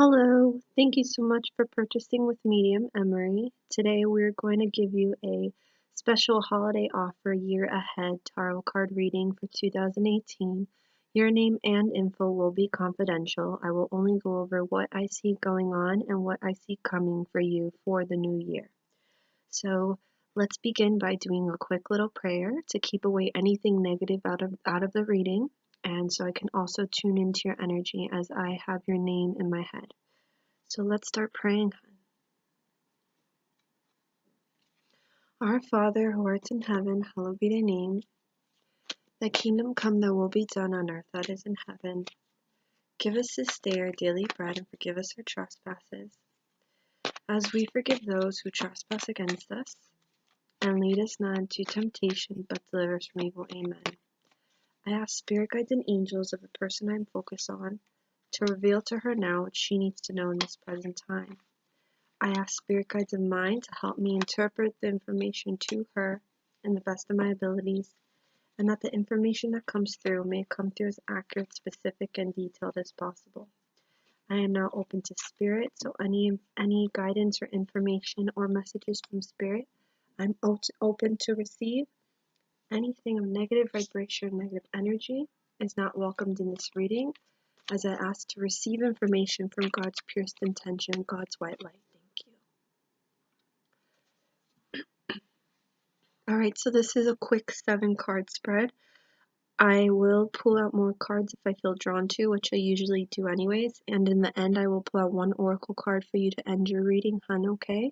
Hello, thank you so much for purchasing with Medium Emary. Today we're going to give you a special holiday offer year ahead tarot card reading for 2018. Your name and info will be confidential. I will only go over what I see going on and what I see coming for you for the new year. So let's begin by doing a quick little prayer to keep away anything negative out of the reading. And so I can also tune into your energy as I have your name in my head. So let's start praying. Our Father, who art in heaven, hallowed be thy name. Thy kingdom come, thy will be done on earth as it is in heaven. Give us this day our daily bread, and forgive us our trespasses, as we forgive those who trespass against us. And lead us not into temptation, but deliver us from evil. Amen. I ask spirit guides and angels of the person I'm focused on to reveal to her now what she needs to know in this present time. I ask spirit guides of mine to help me interpret the information to her in the best of my abilities, and that the information that comes through may come through as accurate, specific, and detailed as possible. I am now open to spirit, so any guidance or information or messages from spirit, I'm open to receive. Anything of negative vibration, negative energy is not welcomed in this reading, as I ask to receive information from God's purest intention, God's white light. Alright, so this is a quick 7-card spread. I will pull out more cards if I feel drawn to, which I usually do anyways, and in the end I will pull out one oracle card for you to end your reading, hun, okay?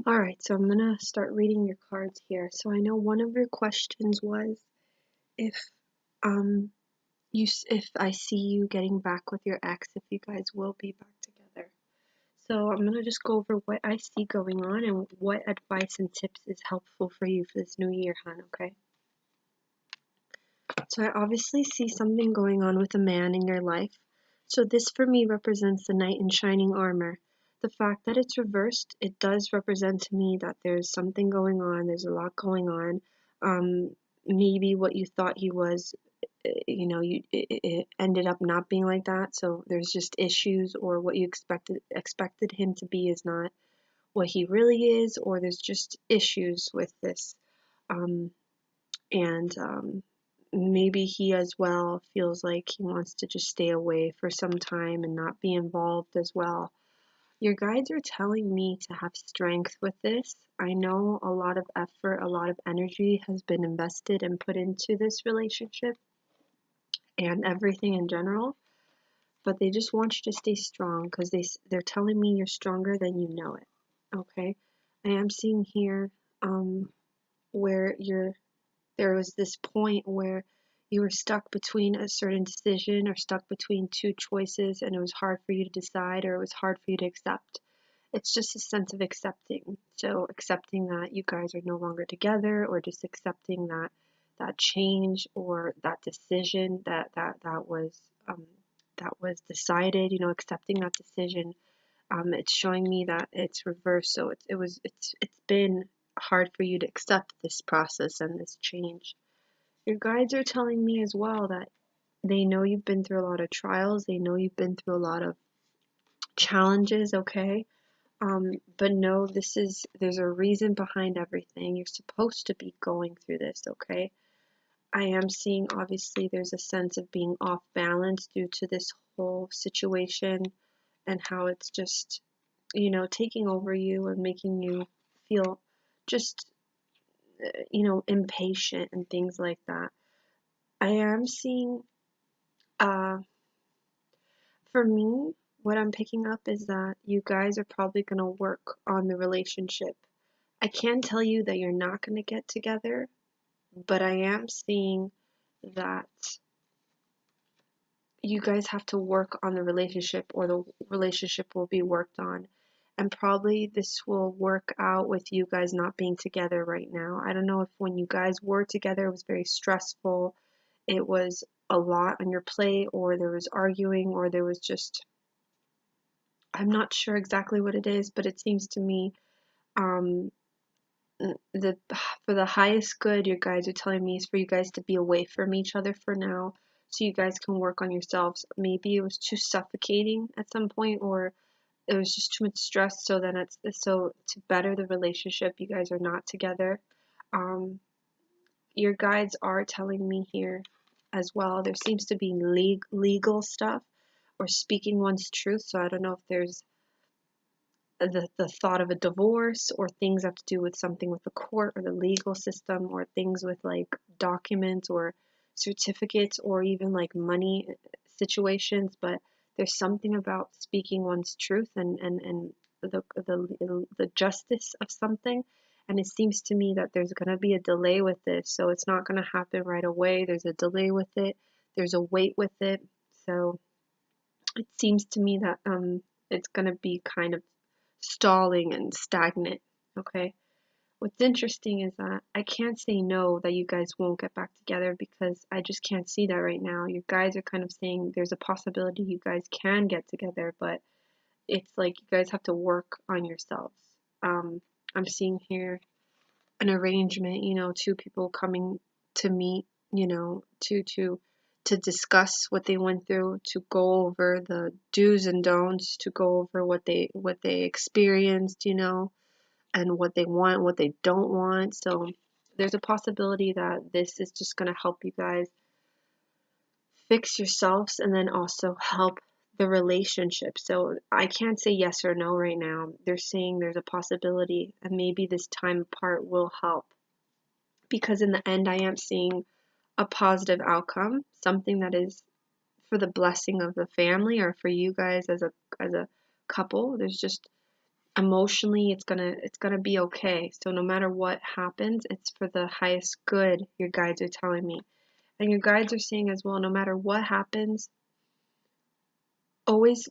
Alright, so I'm gonna start reading your cards here. So I know one of your questions was if if I see you getting back with your ex, if you guys will be back together. So I'm gonna just go over what I see going on and what advice and tips is helpful for you for this new year, hon, okay? So I obviously see something going on with a man in your life. So this for me represents the knight in shining armor. The fact that it's reversed, it does represent to me that there's something going on, there's a lot going on. Maybe what you thought he was, it ended up not being like that. So there's just issues, or what you expected him to be is not what he really is, or there's just issues with this. And maybe he as well feels like he wants to just stay away for some time and not be involved as well. Your guides are telling me to have strength with this. I know a lot of effort, a lot of energy has been invested and put into this relationship and everything in general, but they just want you to stay strong because they're telling me you're stronger than you know it. Okay, I am seeing here where there was this point where you were stuck between a certain decision or stuck between two choices, and it was hard for you to decide, or it was hard for you to accept. It's just a sense of accepting. So accepting that you guys are no longer together, or just accepting that change or that decision that was decided. Accepting that decision. It's showing me that it's reversed. So it's been hard for you to accept this process and this change. Your guides are telling me as well that they know you've been through a lot of trials. They know you've been through a lot of challenges, okay? But no, there's a reason behind everything. You're supposed to be going through this, okay? I am seeing, obviously, there's a sense of being off balance due to this whole situation and how it's just, taking over you and making you feel just, impatient and things like that. I am seeing, uh, for me, what I'm picking up is that you guys are probably going to work on the relationship. I can tell you that you're not going to get together, but I am seeing that you guys have to work on the relationship or the relationship will be worked on. And probably this will work out with you guys not being together right now. I don't know if when you guys were together it was very stressful, it was a lot on your plate, or there was arguing, or there was just, I'm not sure exactly what it is, but it seems to me um the for the highest good, you guys are telling me, is for you guys to be away from each other for now, so you guys can work on yourselves. Maybe it was too suffocating at some point, or it was just too much stress. So then it's so to better the relationship, you guys are not together. Um, your guides are telling me here as well. There seems to be legal stuff or speaking one's truth. So I don't know if there's the thought of a divorce, or things have to do with something with the court or the legal system, or things with like documents or certificates, or even like money situations. But there's something about speaking one's truth and the justice of something. And it seems to me that there's going to be a delay with this, so it's not going to happen right away. There's a delay with it, there's a wait with it. So it seems to me that it's going to be kind of stalling and stagnant. Okay. What's interesting is that I can't say no that you guys won't get back together, because I just can't see that right now. You guys are kind of saying there's a possibility you guys can get together, but it's like you guys have to work on yourselves. I'm seeing here an arrangement, two people coming to meet, to discuss what they went through, to go over the do's and don'ts, to go over what they experienced, and what they want, what they don't want. So there's a possibility that this is just going to help you guys fix yourselves and then also help the relationship. So I can't say yes or no right now. They're saying there's a possibility, and maybe this time apart will help, because in the end I am seeing a positive outcome, something that is for the blessing of the family, or for you guys as a couple. There's just emotionally it's gonna be okay. So no matter what happens, it's for the highest good, your guides are telling me. And your guides are saying as well, no matter what happens, always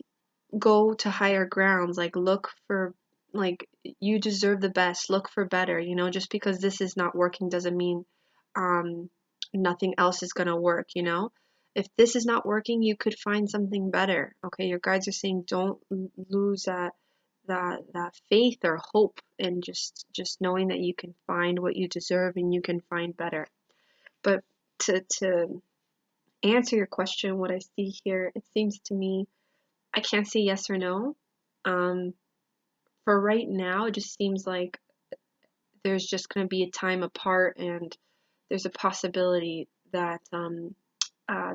go to higher grounds. Like, look for, like, you deserve the best, look for better. Just because this is not working doesn't mean um nothing else is gonna work. If this is not working, you could find something better. Okay, your guides are saying don't lose that faith or hope, and just knowing that you can find what you deserve and you can find better. But to answer your question, what I see here, it seems to me, I can't say yes or no. Um, for right now, it just seems like there's just going to be a time apart, and there's a possibility that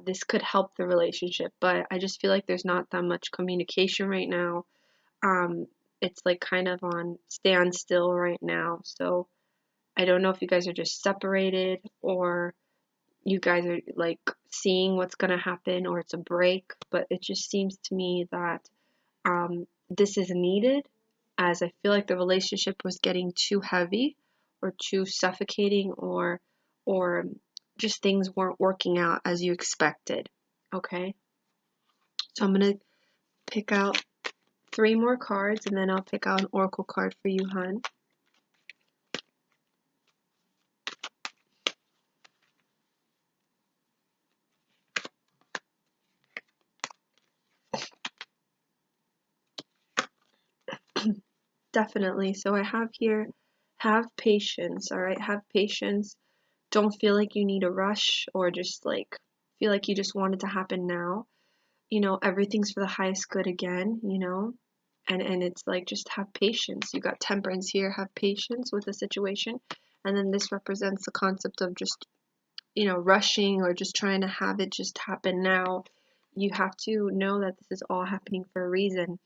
this could help the relationship. But I just feel like there's not that much communication right now. Um, it's like kind of on standstill right now. So I don't know if you guys are just separated, or you guys are like seeing what's going to happen, or it's a break. But it just seems to me that this is needed, as I feel like the relationship was getting too heavy or too suffocating, or just things weren't working out as you expected. Okay, so I'm gonna pick out 3 more cards, and then I'll pick out an oracle card for you, hun. Definitely. So I have here, have patience. All right, have patience. Don't feel like you need a rush, or just like feel like you just want it to happen now. Everything's for the highest good again. And it's like, just have patience. You got temperance here, have patience with the situation. And then this represents the concept of just, rushing or just trying to have it just happen now. You have to know that this is all happening for a reason,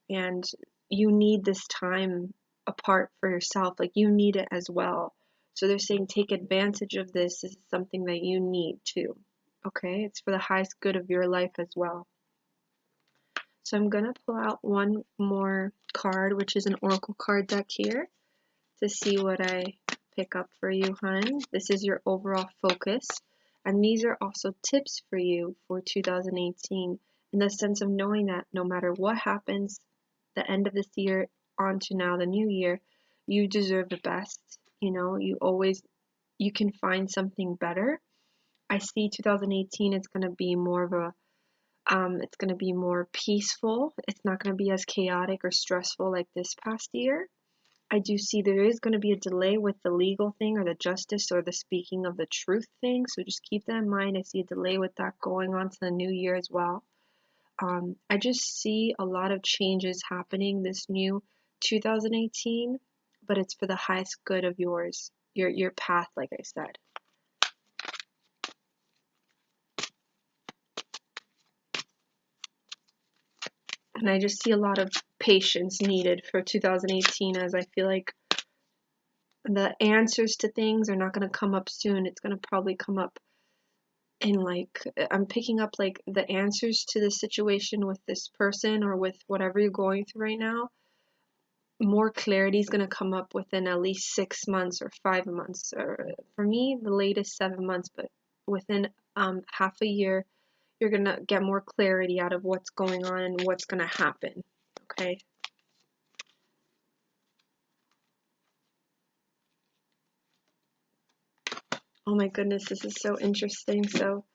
and you need this time apart for yourself. Like, you need it as well. So they're saying take advantage of this. This is something that you need too. Okay? It's for the highest good of your life as well. So I'm going to pull out one more card, which is an oracle card deck here, to see what I pick up for you, hon. This is your overall focus. And these are also tips for you for 2018, in the sense of knowing that no matter what happens, the end of this year on to now, the new year, you deserve the best. You can find something better. I see 2018 is going to be more of a it's going to be more peaceful. It's not going to be as chaotic or stressful like this past year. I do see there is going to be a delay with the legal thing or the justice or the speaking of the truth thing. So just keep that in mind. I see a delay with that going on to the new year as well. I just see a lot of changes happening this new 2018, but it's for the highest good of yours, your path, like I said. And I just see a lot of patience needed for 2018, as I feel like the answers to things are not going to come up soon. It's going to probably come up in, like, I'm picking up like the answers to the situation with this person or with whatever you're going through right now. More clarity is going to come up within at least 6 months or 5 months, or for me the latest 7 months, but within half a year you're going to get more clarity out of what's going on and what's going to happen. Okay? Oh my goodness, this is so interesting. So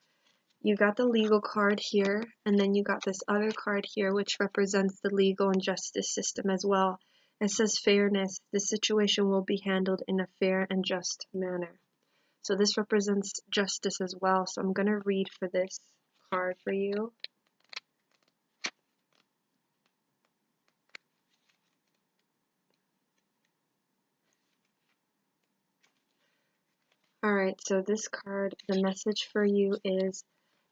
you got the legal card here, and then you got this other card here, which represents the legal and justice system as well. It says fairness. The situation will be handled in a fair and just manner. So this represents justice as well. So I'm going to read for this card for you. Alright, so this card, the message for you is,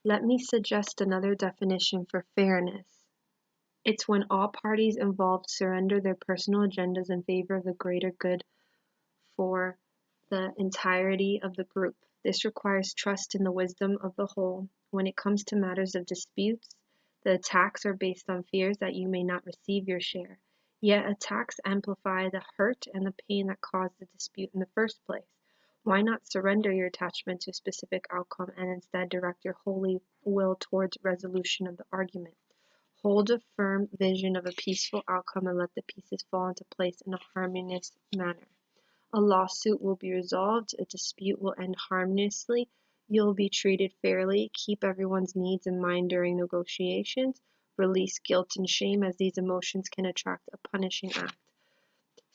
let me suggest another definition for fairness. It's when all parties involved surrender their personal agendas in favor of the greater good for the entirety of the group. This requires trust in the wisdom of the whole. When it comes to matters of disputes, the attacks are based on fears that you may not receive your share. Yet attacks amplify the hurt and the pain that caused the dispute in the first place. Why not surrender your attachment to a specific outcome and instead direct your holy will towards resolution of the argument? Hold a firm vision of a peaceful outcome and let the pieces fall into place in a harmonious manner. A lawsuit will be resolved, a dispute will end harmoniously, you'll be treated fairly, keep everyone's needs in mind during negotiations, release guilt and shame, as these emotions can attract a punishing act.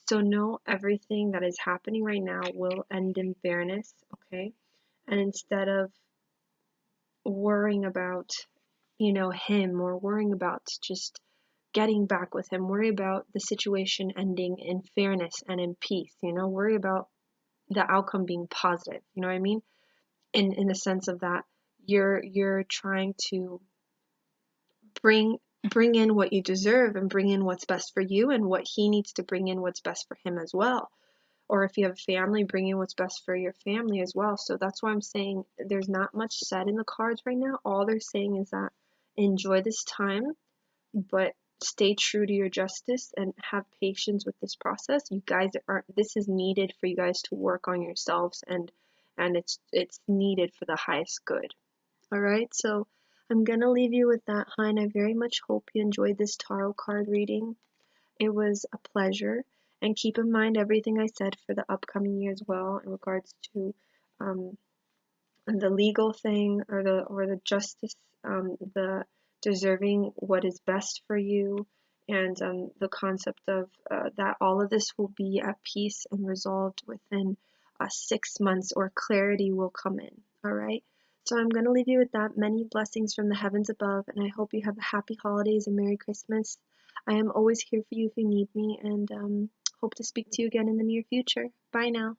So know everything that is happening right now will end in fairness, okay? And instead of worrying about, him, or worrying about just getting back with him, worry about the situation ending in fairness and in peace, worry about the outcome being positive, you know what I mean? In the sense of that you're trying to bring in what you deserve and bring in what's best for you, and what he needs to bring in what's best for him as well. Or if you have a family, bring in what's best for your family as well. So that's why I'm saying there's not much said in the cards right now. All they're saying is that enjoy this time, but stay true to your justice and have patience with this process. You guys this is needed for you guys to work on yourselves, and it's needed for the highest good. All right, so I'm gonna leave you with that, hon. I very much hope you enjoyed this tarot card reading. It was a pleasure, and keep in mind everything I said for the upcoming year as well in regards to the legal thing, or the justice, the deserving what is best for you, and the concept of that all of this will be at peace and resolved within 6 months, or clarity will come in. All right, so I'm going to leave you with that. Many blessings from the heavens above, and I hope you have happy holidays and Merry Christmas. I am always here for you if you need me, and hope to speak to you again in the near future. Bye now.